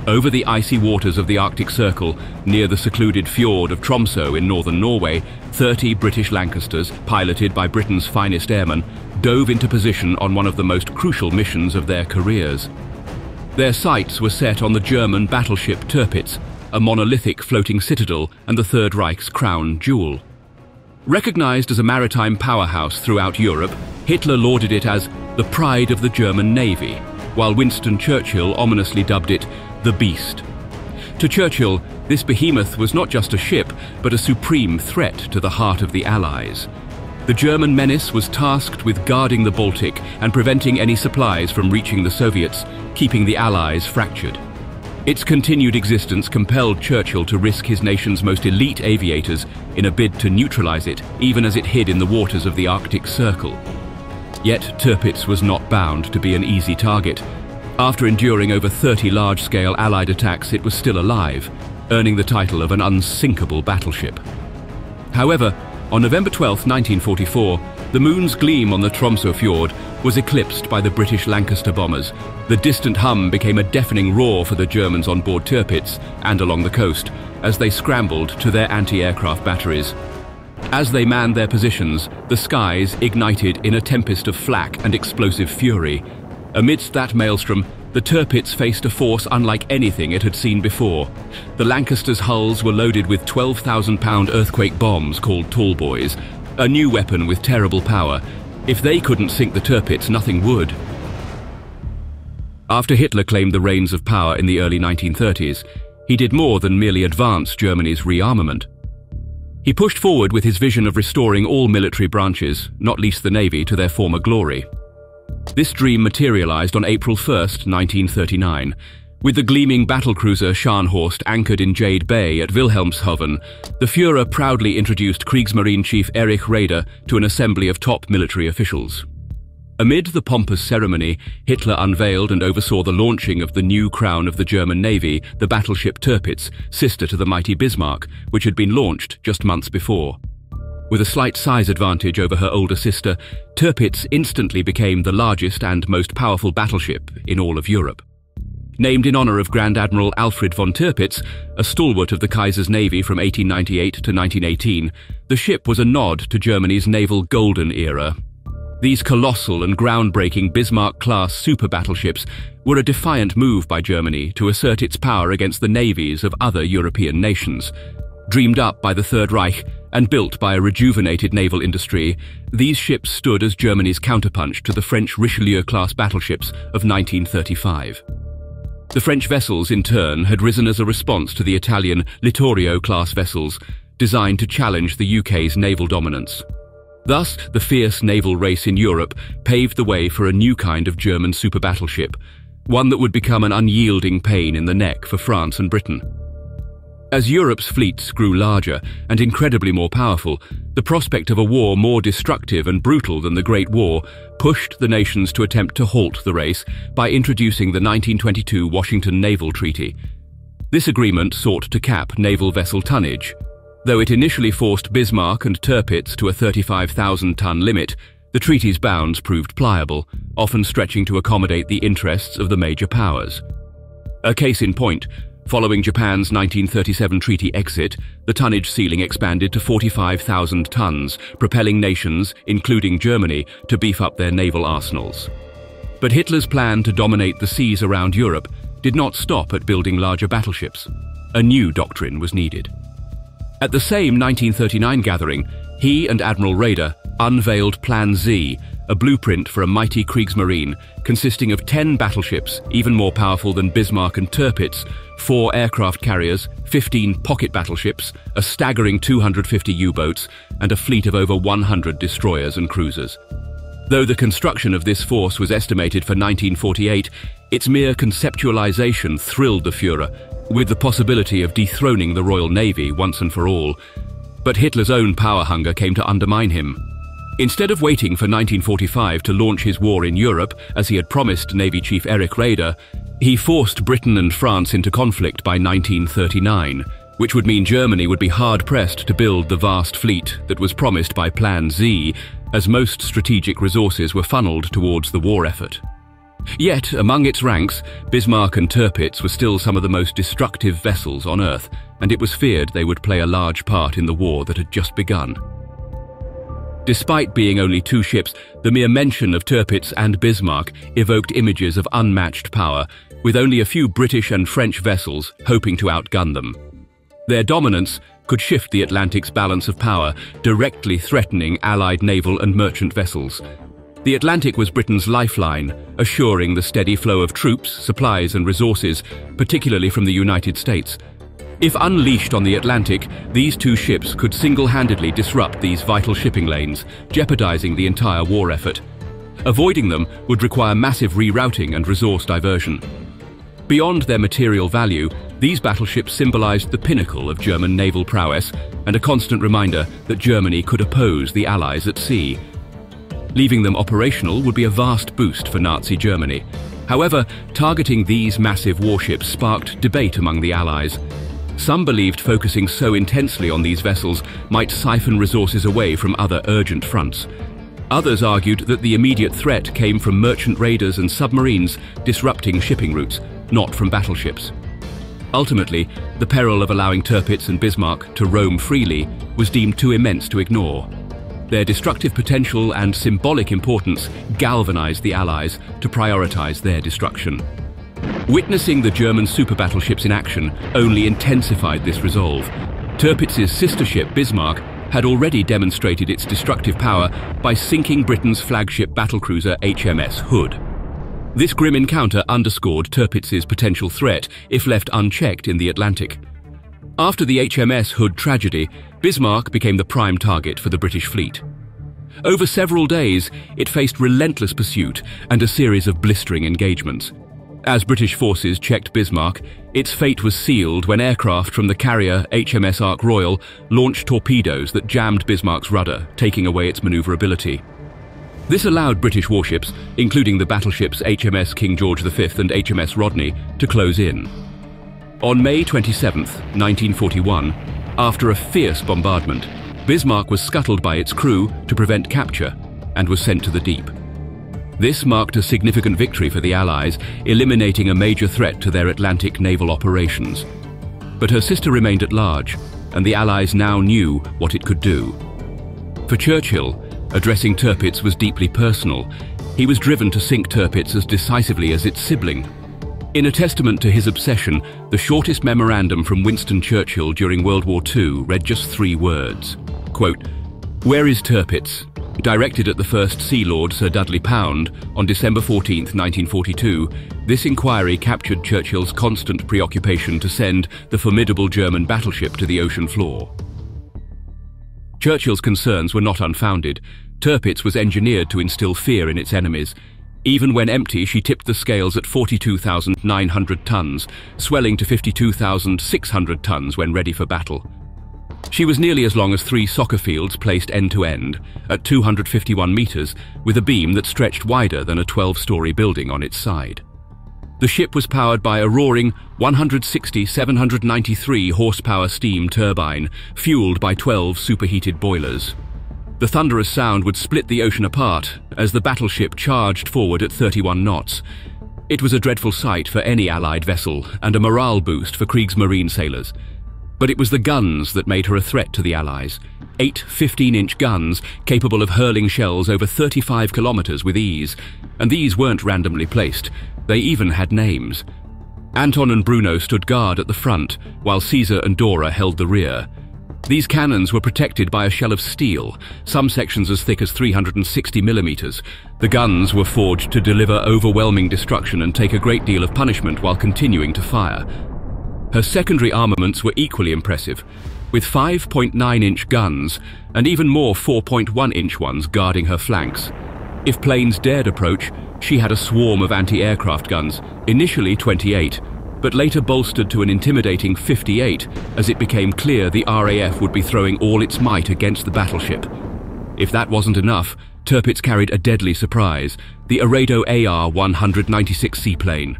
Over the icy waters of the Arctic Circle, near the secluded fjord of Tromsø in northern Norway, 30 British Lancasters, piloted by Britain's finest airmen, dove into position on one of the most crucial missions of their careers. Their sights were set on the German Battleship Tirpitz, a monolithic floating citadel and the Third Reich's crown jewel. Recognized as a maritime powerhouse throughout Europe, Hitler lauded it as the pride of the German Navy, while Winston Churchill ominously dubbed it the Beast. To Churchill, this behemoth was not just a ship, but a supreme threat to the heart of the Allies. The German menace was tasked with guarding the Baltic and preventing any supplies from reaching the Soviets, keeping the Allies fractured. Its continued existence compelled Churchill to risk his nation's most elite aviators in a bid to neutralize it, even as it hid in the waters of the Arctic Circle. Yet Tirpitz was not bound to be an easy target. After enduring over 30 large-scale Allied attacks, it was still alive, earning the title of an unsinkable battleship. However, on November 12, 1944, the moon's gleam on the Tromsø fjord was eclipsed by the British Lancaster bombers. The distant hum became a deafening roar for the Germans on board Tirpitz and along the coast as they scrambled to their anti-aircraft batteries. As they manned their positions, the skies ignited in a tempest of flak and explosive fury. Amidst that maelstrom, the Tirpitz faced a force unlike anything it had seen before. The Lancasters' hulls were loaded with 12,000-pound earthquake bombs called tall boys, a new weapon with terrible power. If they couldn't sink the Tirpitz, nothing would. After Hitler claimed the reins of power in the early 1930s, he did more than merely advance Germany's rearmament. He pushed forward with his vision of restoring all military branches, not least the Navy, to their former glory. This dream materialized on April 1, 1939. With the gleaming battlecruiser Scharnhorst anchored in Jade Bay at Wilhelmshaven, the Führer proudly introduced Kriegsmarine Chief Erich Raeder to an assembly of top military officials. Amid the pompous ceremony, Hitler unveiled and oversaw the launching of the new crown of the German Navy, the battleship Tirpitz, sister to the mighty Bismarck, which had been launched just months before. With a slight size advantage over her older sister, Tirpitz instantly became the largest and most powerful battleship in all of Europe. Named in honor of Grand Admiral Alfred von Tirpitz, a stalwart of the Kaiser's Navy from 1898 to 1918, the ship was a nod to Germany's naval golden era. These colossal and groundbreaking Bismarck-class super battleships were a defiant move by Germany to assert its power against the navies of other European nations. Dreamed up by the Third Reich and built by a rejuvenated naval industry, these ships stood as Germany's counterpunch to the French Richelieu-class battleships of 1935. The French vessels, in turn, had risen as a response to the Italian Littorio-class vessels, designed to challenge the UK's naval dominance. Thus, the fierce naval race in Europe paved the way for a new kind of German super battleship, one that would become an unyielding pain in the neck for France and Britain. As Europe's fleets grew larger and incredibly more powerful, the prospect of a war more destructive and brutal than the Great War pushed the nations to attempt to halt the race by introducing the 1922 Washington Naval Treaty. This agreement sought to cap naval vessel tonnage. Though it initially forced Bismarck and Tirpitz to a 35,000-ton limit, the treaty's bounds proved pliable, often stretching to accommodate the interests of the major powers. A case in point, following Japan's 1937 treaty exit, the tonnage ceiling expanded to 45,000 tons, propelling nations, including Germany, to beef up their naval arsenals. But Hitler's plan to dominate the seas around Europe did not stop at building larger battleships. A new doctrine was needed. At the same 1939 gathering, he and Admiral Raeder unveiled Plan Z, a blueprint for a mighty Kriegsmarine consisting of 10 battleships, even more powerful than Bismarck and Tirpitz, 4 aircraft carriers, 15 pocket battleships, a staggering 250 U-boats, and a fleet of over 100 destroyers and cruisers. Though the construction of this force was estimated for 1948, its mere conceptualization thrilled the Führer, with the possibility of dethroning the Royal Navy once and for all. But Hitler's own power hunger came to undermine him. Instead of waiting for 1945 to launch his war in Europe, as he had promised Navy Chief Erich Raeder, he forced Britain and France into conflict by 1939, which would mean Germany would be hard-pressed to build the vast fleet that was promised by Plan Z, as most strategic resources were funneled towards the war effort. Yet, among its ranks, Bismarck and Tirpitz were still some of the most destructive vessels on Earth, and it was feared they would play a large part in the war that had just begun. Despite being only 2 ships, the mere mention of Tirpitz and Bismarck evoked images of unmatched power, with only a few British and French vessels hoping to outgun them. Their dominance could shift the Atlantic's balance of power, directly threatening Allied naval and merchant vessels. The Atlantic was Britain's lifeline, assuring the steady flow of troops, supplies and resources, particularly from the United States. If unleashed on the Atlantic, these 2 ships could single-handedly disrupt these vital shipping lanes, jeopardizing the entire war effort. Avoiding them would require massive rerouting and resource diversion. Beyond their material value, these battleships symbolized the pinnacle of German naval prowess and a constant reminder that Germany could oppose the Allies at sea. Leaving them operational would be a vast boost for Nazi Germany. However, targeting these massive warships sparked debate among the Allies. Some believed focusing so intensely on these vessels might siphon resources away from other urgent fronts. Others argued that the immediate threat came from merchant raiders and submarines disrupting shipping routes, not from battleships. Ultimately, the peril of allowing Tirpitz and Bismarck to roam freely was deemed too immense to ignore. Their destructive potential and symbolic importance galvanized the Allies to prioritize their destruction. Witnessing the German super battleships in action only intensified this resolve. Tirpitz's sister ship Bismarck had already demonstrated its destructive power by sinking Britain's flagship battlecruiser HMS Hood. This grim encounter underscored Tirpitz's potential threat if left unchecked in the Atlantic. After the HMS Hood tragedy, Bismarck became the prime target for the British fleet. Over several days, it faced relentless pursuit and a series of blistering engagements. As British forces checked Bismarck, its fate was sealed when aircraft from the carrier HMS Ark Royal launched torpedoes that jammed Bismarck's rudder, taking away its maneuverability. This allowed British warships, including the battleships HMS King George V and HMS Rodney, to close in. On May 27, 1941, after a fierce bombardment, Bismarck was scuttled by its crew to prevent capture and was sent to the deep. This marked a significant victory for the Allies, eliminating a major threat to their Atlantic naval operations. But her sister remained at large, and the Allies now knew what it could do. For Churchill, addressing Tirpitz was deeply personal. He was driven to sink Tirpitz as decisively as its sibling. In a testament to his obsession, the shortest memorandum from Winston Churchill during World War II read just 3 words. Quote, "Where is Tirpitz?" Directed at the First Sea Lord Sir Dudley Pound on December 14, 1942, this inquiry captured Churchill's constant preoccupation to send the formidable German battleship to the ocean floor. Churchill's concerns were not unfounded. Tirpitz was engineered to instill fear in its enemies. Even when empty, she tipped the scales at 42,900 tons, swelling to 52,600 tons when ready for battle. She was nearly as long as 3 soccer fields placed end-to-end, at 251 meters, with a beam that stretched wider than a 12-story building on its side. The ship was powered by a roaring 160 793 horsepower steam turbine, fueled by 12 superheated boilers. The thunderous sound would split the ocean apart as the battleship charged forward at 31 knots. It was a dreadful sight for any Allied vessel and a morale boost for Kriegsmarine sailors. But it was the guns that made her a threat to the Allies. 8 15-inch guns capable of hurling shells over 35 kilometers with ease. And these weren't randomly placed. They even had names. Anton and Bruno stood guard at the front, while Caesar and Dora held the rear. These cannons were protected by a shell of steel, some sections as thick as 360 millimeters. The guns were forged to deliver overwhelming destruction and take a great deal of punishment while continuing to fire. Her secondary armaments were equally impressive, with 5.9-inch guns and even more 4.1-inch ones guarding her flanks. If planes dared approach, she had a swarm of anti-aircraft guns, initially 28, but later bolstered to an intimidating 58 as it became clear the RAF would be throwing all its might against the battleship. If that wasn't enough, Tirpitz carried a deadly surprise, the Arado AR-196 seaplane.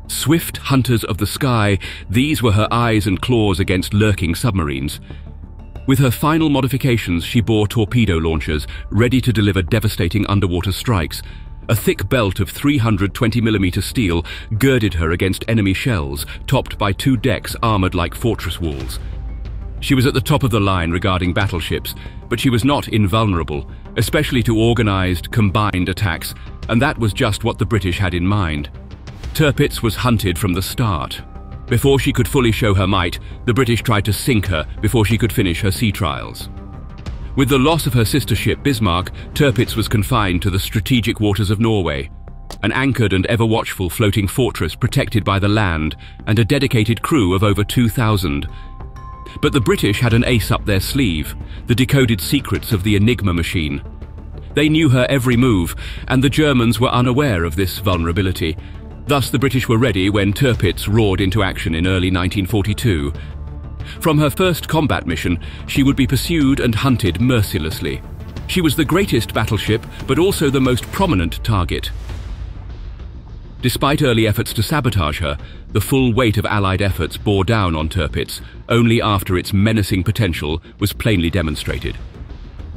Swift hunters of the sky, these were her eyes and claws against lurking submarines. With her final modifications, she bore torpedo launchers, ready to deliver devastating underwater strikes. A thick belt of 320mm steel girded her against enemy shells, topped by 2 decks armored like fortress walls. She was at the top of the line regarding battleships, but she was not invulnerable, especially to organized, combined attacks, and that was just what the British had in mind. Tirpitz was hunted from the start. Before she could fully show her might, the British tried to sink her before she could finish her sea trials. With the loss of her sister ship Bismarck, Tirpitz was confined to the strategic waters of Norway, an anchored and ever-watchful floating fortress protected by the land and a dedicated crew of over 2,000. But the British had an ace up their sleeve, the decoded secrets of the Enigma machine. They knew her every move, and the Germans were unaware of this vulnerability. Thus the British were ready when Tirpitz roared into action in early 1942. From her first combat mission, she would be pursued and hunted mercilessly. She was the greatest battleship, but also the most prominent target. Despite early efforts to sabotage her, the full weight of Allied efforts bore down on Tirpitz only after its menacing potential was plainly demonstrated.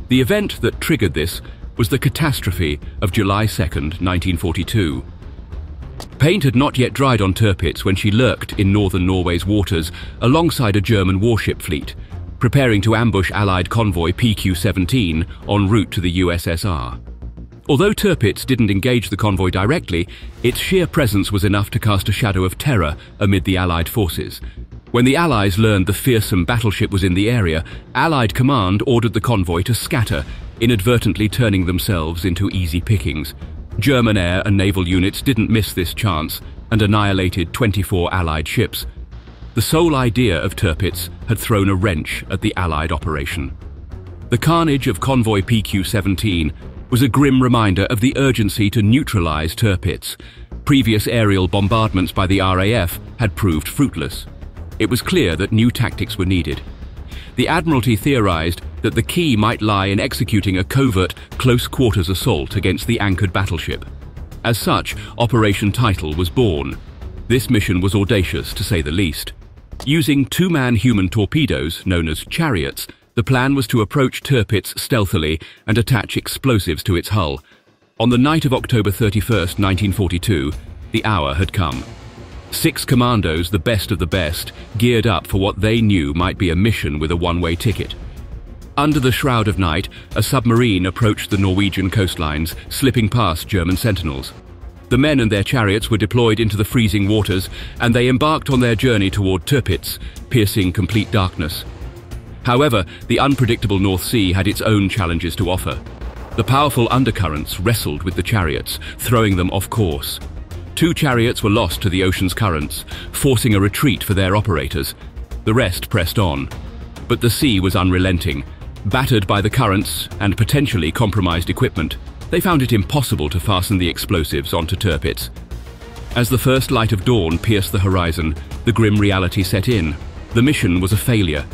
The event that triggered this was the catastrophe of July 2nd, 1942. Paint had not yet dried on Tirpitz when she lurked in northern Norway's waters alongside a German warship fleet, preparing to ambush Allied convoy PQ-17 en route to the USSR. Although Tirpitz didn't engage the convoy directly, its sheer presence was enough to cast a shadow of terror amid the Allied forces. When the Allies learned the fearsome battleship was in the area, Allied command ordered the convoy to scatter, inadvertently turning themselves into easy pickings. German air and naval units didn't miss this chance and annihilated 24 Allied ships. The sole idea of Tirpitz had thrown a wrench at the Allied operation. The carnage of convoy PQ-17 was a grim reminder of the urgency to neutralize Tirpitz. Previous aerial bombardments by the RAF had proved fruitless. It was clear that new tactics were needed. The Admiralty theorized that the key might lie in executing a covert, close-quarters assault against the anchored battleship. As such, Operation Title was born. This mission was audacious, to say the least. Using 2-man human torpedoes, known as chariots, the plan was to approach Tirpitz stealthily and attach explosives to its hull. On the night of October 31st, 1942, the hour had come. 6 commandos, the best of the best, geared up for what they knew might be a mission with a one-way ticket. Under the shroud of night, a submarine approached the Norwegian coastlines, slipping past German sentinels. The men and their chariots were deployed into the freezing waters, and they embarked on their journey toward Tirpitz, piercing complete darkness. However, the unpredictable North Sea had its own challenges to offer. The powerful undercurrents wrestled with the chariots, throwing them off course. 2 chariots were lost to the ocean's currents, forcing a retreat for their operators. The rest pressed on. But the sea was unrelenting. Battered by the currents and potentially compromised equipment, they found it impossible to fasten the explosives onto Tirpitz. As the first light of dawn pierced the horizon, the grim reality set in. The mission was a failure.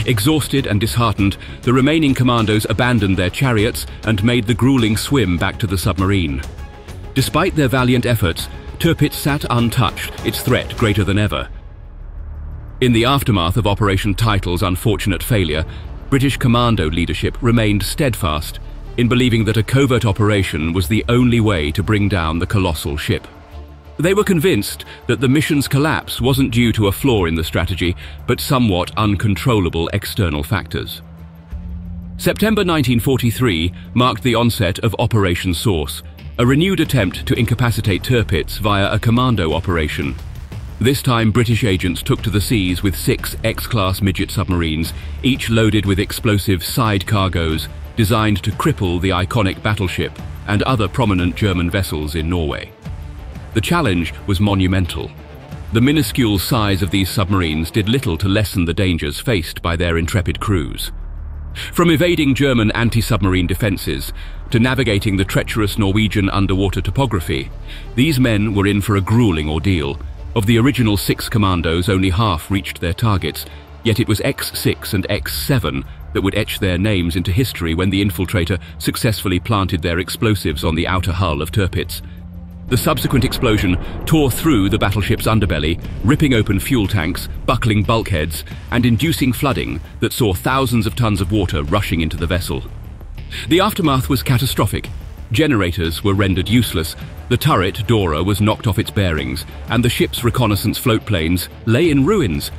Exhausted and disheartened, the remaining commandos abandoned their chariots and made the grueling swim back to the submarine. Despite their valiant efforts, Tirpitz sat untouched, its threat greater than ever. In the aftermath of Operation Title's unfortunate failure, British commando leadership remained steadfast in believing that a covert operation was the only way to bring down the colossal ship. They were convinced that the mission's collapse wasn't due to a flaw in the strategy, but somewhat uncontrollable external factors. September 1943 marked the onset of Operation Source, a renewed attempt to incapacitate Tirpitz via a commando operation. This time, British agents took to the seas with 6 X-class midget submarines, each loaded with explosive side cargoes designed to cripple the iconic battleship and other prominent German vessels in Norway. The challenge was monumental. The minuscule size of these submarines did little to lessen the dangers faced by their intrepid crews. From evading German anti-submarine defenses to navigating the treacherous Norwegian underwater topography, these men were in for a grueling ordeal. Of the original 6 commandos, only half reached their targets, yet it was X6 and X7 that would etch their names into history when the infiltrator successfully planted their explosives on the outer hull of Tirpitz. The subsequent explosion tore through the battleship's underbelly, ripping open fuel tanks, buckling bulkheads, and inducing flooding that saw thousands of tons of water rushing into the vessel. The aftermath was catastrophic. Generators were rendered useless, the turret, Dora, was knocked off its bearings, and the ship's reconnaissance float planes lay in ruins.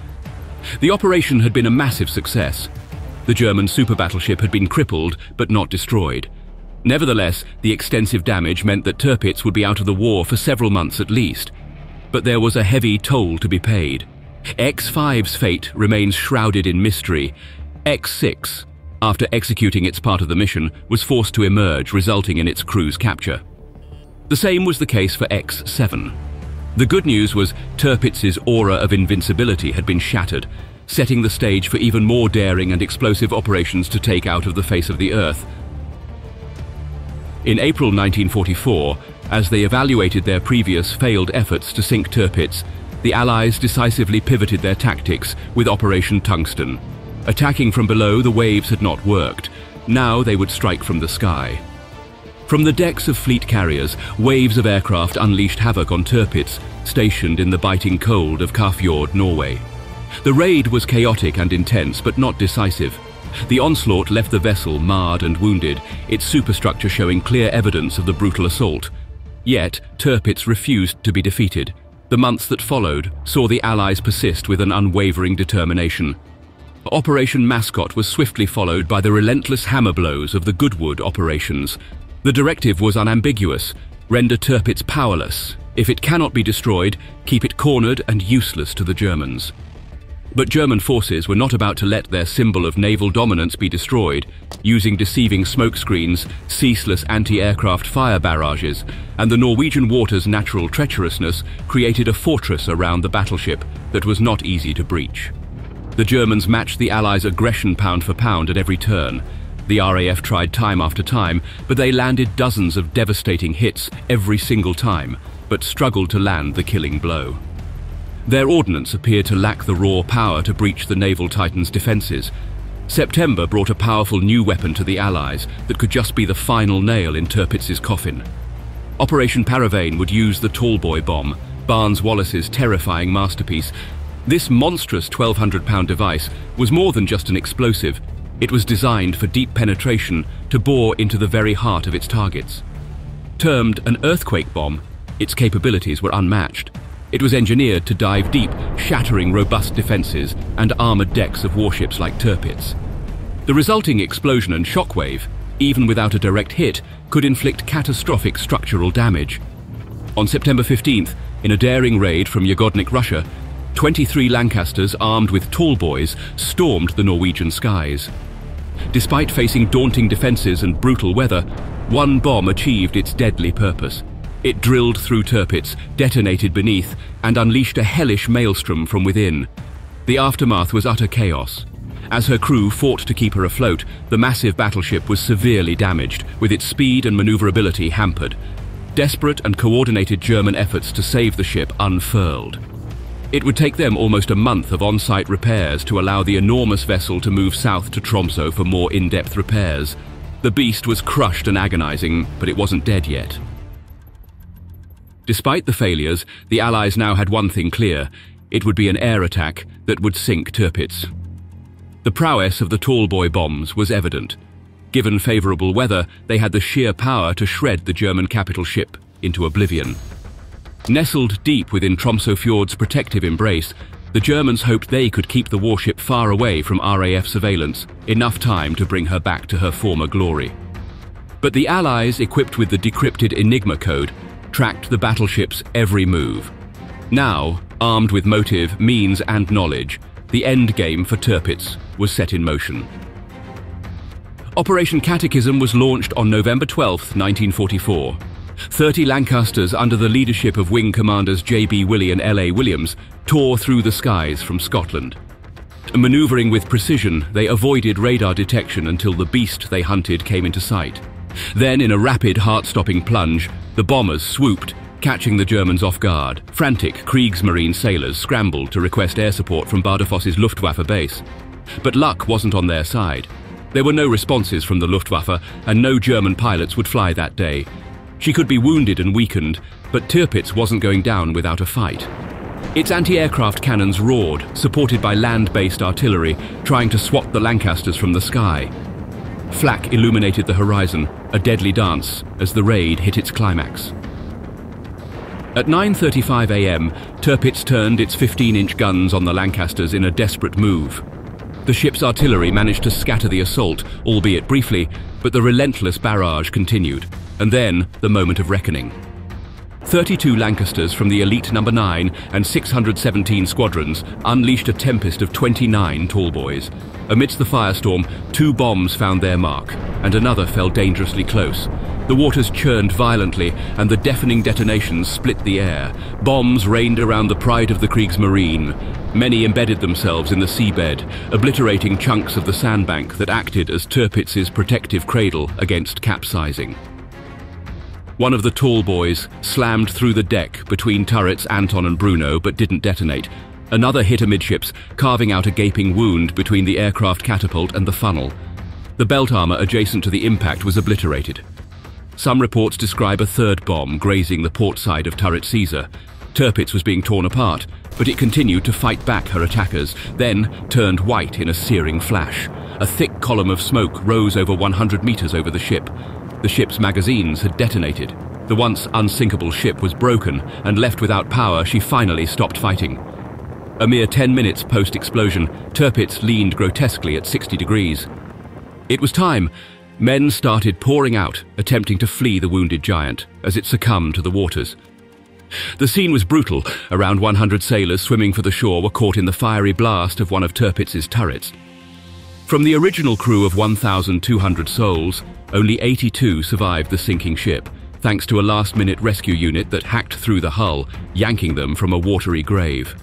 The operation had been a massive success. The German super battleship had been crippled but not destroyed. Nevertheless, the extensive damage meant that Tirpitz would be out of the war for several months at least. But there was a heavy toll to be paid. X5's fate remains shrouded in mystery. X6, after executing its part of the mission, was forced to emerge, resulting in its crew's capture. The same was the case for X7. The good news was Tirpitz's aura of invincibility had been shattered, setting the stage for even more daring and explosive operations to take out of the face of the Earth. In April 1944, as they evaluated their previous failed efforts to sink Tirpitz, the Allies decisively pivoted their tactics with Operation Tungsten. Attacking from below, the waves had not worked. Now they would strike from the sky. From the decks of fleet carriers, waves of aircraft unleashed havoc on Tirpitz, stationed in the biting cold of fjord, Norway. The raid was chaotic and intense, but not decisive. The onslaught left the vessel marred and wounded, its superstructure showing clear evidence of the brutal assault. Yet, Tirpitz refused to be defeated. The months that followed saw the Allies persist with an unwavering determination. Operation Mascot was swiftly followed by the relentless hammer blows of the Goodwood operations. The directive was unambiguous: render Tirpitz powerless. If it cannot be destroyed, keep it cornered and useless to the Germans. But German forces were not about to let their symbol of naval dominance be destroyed. Using deceiving smokescreens, ceaseless anti-aircraft fire barrages, and the Norwegian water's natural treacherousness created a fortress around the battleship that was not easy to breach. The Germans matched the Allies' aggression pound for pound at every turn. The RAF tried time after time, but they landed dozens of devastating hits every single time, but struggled to land the killing blow. Their ordnance appeared to lack the raw power to breach the naval titan's defences. September brought a powerful new weapon to the Allies that could just be the final nail in Tirpitz's coffin. Operation Paravane would use the Tallboy bomb, Barnes-Wallace's terrifying masterpiece. This monstrous 1,200-pound device was more than just an explosive. It was designed for deep penetration to bore into the very heart of its targets. Termed an earthquake bomb, its capabilities were unmatched. It was engineered to dive deep, shattering robust defences and armoured decks of warships like Tirpitz. The resulting explosion and shockwave, even without a direct hit, could inflict catastrophic structural damage. On September 15th, in a daring raid from Yagodnik, Russia, 23 Lancasters armed with tallboys stormed the Norwegian skies. Despite facing daunting defences and brutal weather, one bomb achieved its deadly purpose. It drilled through Tirpitz, detonated beneath, and unleashed a hellish maelstrom from within. The aftermath was utter chaos. As her crew fought to keep her afloat, the massive battleship was severely damaged, with its speed and maneuverability hampered. Desperate and coordinated German efforts to save the ship unfurled. It would take them almost a month of on-site repairs to allow the enormous vessel to move south to Tromsø for more in-depth repairs. The beast was crushed and agonizing, but it wasn't dead yet. Despite the failures, the Allies now had one thing clear: it would be an air attack that would sink Tirpitz. The prowess of the Tallboy bombs was evident. Given favourable weather, they had the sheer power to shred the German capital ship into oblivion. Nestled deep within Tromsø fjord's protective embrace, the Germans hoped they could keep the warship far away from RAF surveillance, enough time to bring her back to her former glory. But the Allies, equipped with the decrypted Enigma code, tracked the battleship's every move. Now, armed with motive, means and knowledge, the end game for Tirpitz was set in motion. Operation Catechism was launched on November 12, 1944. 30 Lancasters under the leadership of Wing Commanders J.B. Willey and L.A. Williams tore through the skies from Scotland. Maneuvering with precision, they avoided radar detection until the beast they hunted came into sight. Then, in a rapid, heart-stopping plunge, the bombers swooped, catching the Germans off guard. Frantic Kriegsmarine sailors scrambled to request air support from Bardufoss's Luftwaffe base. But luck wasn't on their side. There were no responses from the Luftwaffe, and no German pilots would fly that day. She could be wounded and weakened, but Tirpitz wasn't going down without a fight. Its anti-aircraft cannons roared, supported by land-based artillery, trying to swat the Lancasters from the sky. Flak illuminated the horizon, a deadly dance, as the raid hit its climax. At 9:35 a.m., Tirpitz turned its 15-inch guns on the Lancasters in a desperate move. The ship's artillery managed to scatter the assault, albeit briefly, but the relentless barrage continued, and then the moment of reckoning. 32 Lancasters from the elite number 9 and 617 squadrons unleashed a tempest of 29 tall boys. Amidst the firestorm, 2 bombs found their mark, and another fell dangerously close. The waters churned violently, and the deafening detonations split the air. Bombs rained around the pride of the Kriegsmarine. Many embedded themselves in the seabed, obliterating chunks of the sandbank that acted as Tirpitz's protective cradle against capsizing. One of the tall boys slammed through the deck between turrets Anton and Bruno, but didn't detonate. Another hit amidships, carving out a gaping wound between the aircraft catapult and the funnel. The belt armor adjacent to the impact was obliterated. Some reports describe a third bomb grazing the port side of turret Caesar. Tirpitz was being torn apart, but it continued to fight back her attackers, then turned white in a searing flash. A thick column of smoke rose over 100 meters over the ship. The ship's magazines had detonated. The once unsinkable ship was broken, and left without power, she finally stopped fighting. A mere 10 minutes post-explosion, Tirpitz leaned grotesquely at 60 degrees. It was time. Men started pouring out, attempting to flee the wounded giant, as it succumbed to the waters. The scene was brutal. Around 100 sailors swimming for the shore were caught in the fiery blast of one of Tirpitz's turrets. From the original crew of 1,200 souls, only 82 survived the sinking ship, thanks to a last-minute rescue unit that hacked through the hull, yanking them from a watery grave.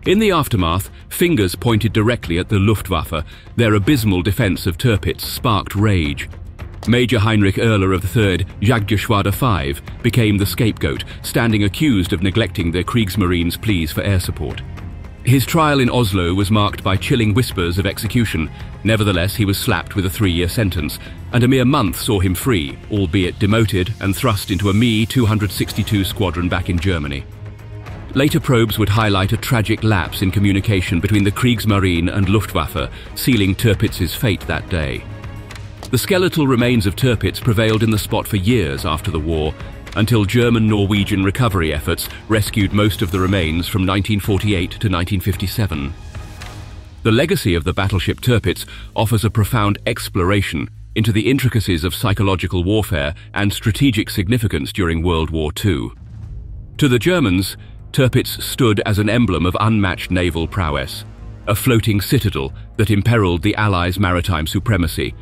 In the aftermath, fingers pointed directly at the Luftwaffe. Their abysmal defense of Tirpitz sparked rage. Major Heinrich Oehler of the 3rd Jagdgeschwader 5 became the scapegoat, standing accused of neglecting the Kriegsmarine's pleas for air support. His trial in Oslo was marked by chilling whispers of execution. Nevertheless, he was slapped with a 3-year sentence, and a mere month saw him free, albeit demoted and thrust into a Me-262 squadron back in Germany. Later probes would highlight a tragic lapse in communication between the Kriegsmarine and Luftwaffe, sealing Tirpitz's fate that day. The skeletal remains of Tirpitz prevailed in the spot for years after the war, until German-Norwegian recovery efforts rescued most of the remains from 1948 to 1957. The legacy of the battleship Tirpitz offers a profound exploration into the intricacies of psychological warfare and strategic significance during World War II. To the Germans, Tirpitz stood as an emblem of unmatched naval prowess, a floating citadel that imperiled the Allies' maritime supremacy.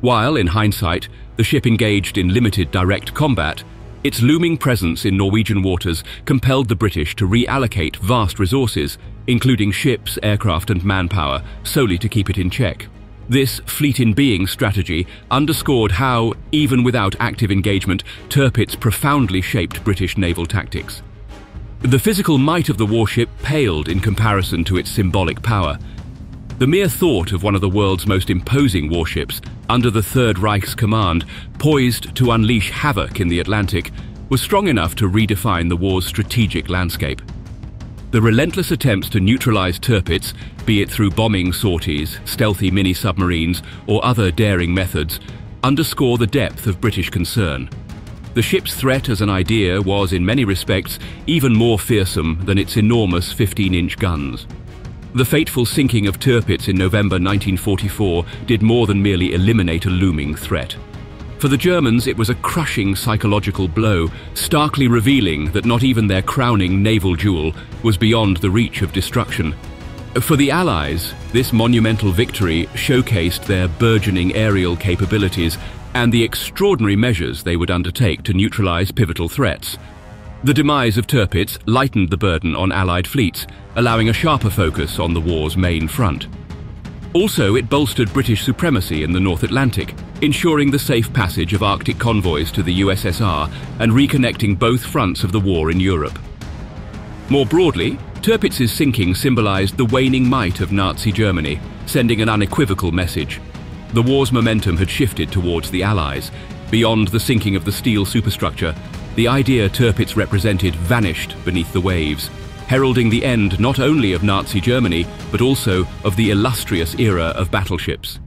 While, in hindsight, the ship engaged in limited direct combat, its looming presence in Norwegian waters compelled the British to reallocate vast resources, including ships, aircraft and manpower, solely to keep it in check. This fleet-in-being strategy underscored how, even without active engagement, Tirpitz profoundly shaped British naval tactics. The physical might of the warship paled in comparison to its symbolic power. The mere thought of one of the world's most imposing warships, under the Third Reich's command, poised to unleash havoc in the Atlantic, was strong enough to redefine the war's strategic landscape. The relentless attempts to neutralize Tirpitz, be it through bombing sorties, stealthy mini-submarines, or other daring methods, underscore the depth of British concern. The ship's threat as an idea was, in many respects, even more fearsome than its enormous 15-inch guns. The fateful sinking of Tirpitz in November 1944 did more than merely eliminate a looming threat. For the Germans, it was a crushing psychological blow, starkly revealing that not even their crowning naval jewel was beyond the reach of destruction. For the Allies, this monumental victory showcased their burgeoning aerial capabilities and the extraordinary measures they would undertake to neutralize pivotal threats. The demise of Tirpitz lightened the burden on Allied fleets, allowing a sharper focus on the war's main front. Also, it bolstered British supremacy in the North Atlantic, ensuring the safe passage of Arctic convoys to the USSR and reconnecting both fronts of the war in Europe. More broadly, Tirpitz's sinking symbolized the waning might of Nazi Germany, sending an unequivocal message. The war's momentum had shifted towards the Allies. Beyond the sinking of the steel superstructure, the idea Tirpitz represented vanished beneath the waves, heralding the end not only of Nazi Germany, but also of the illustrious era of battleships.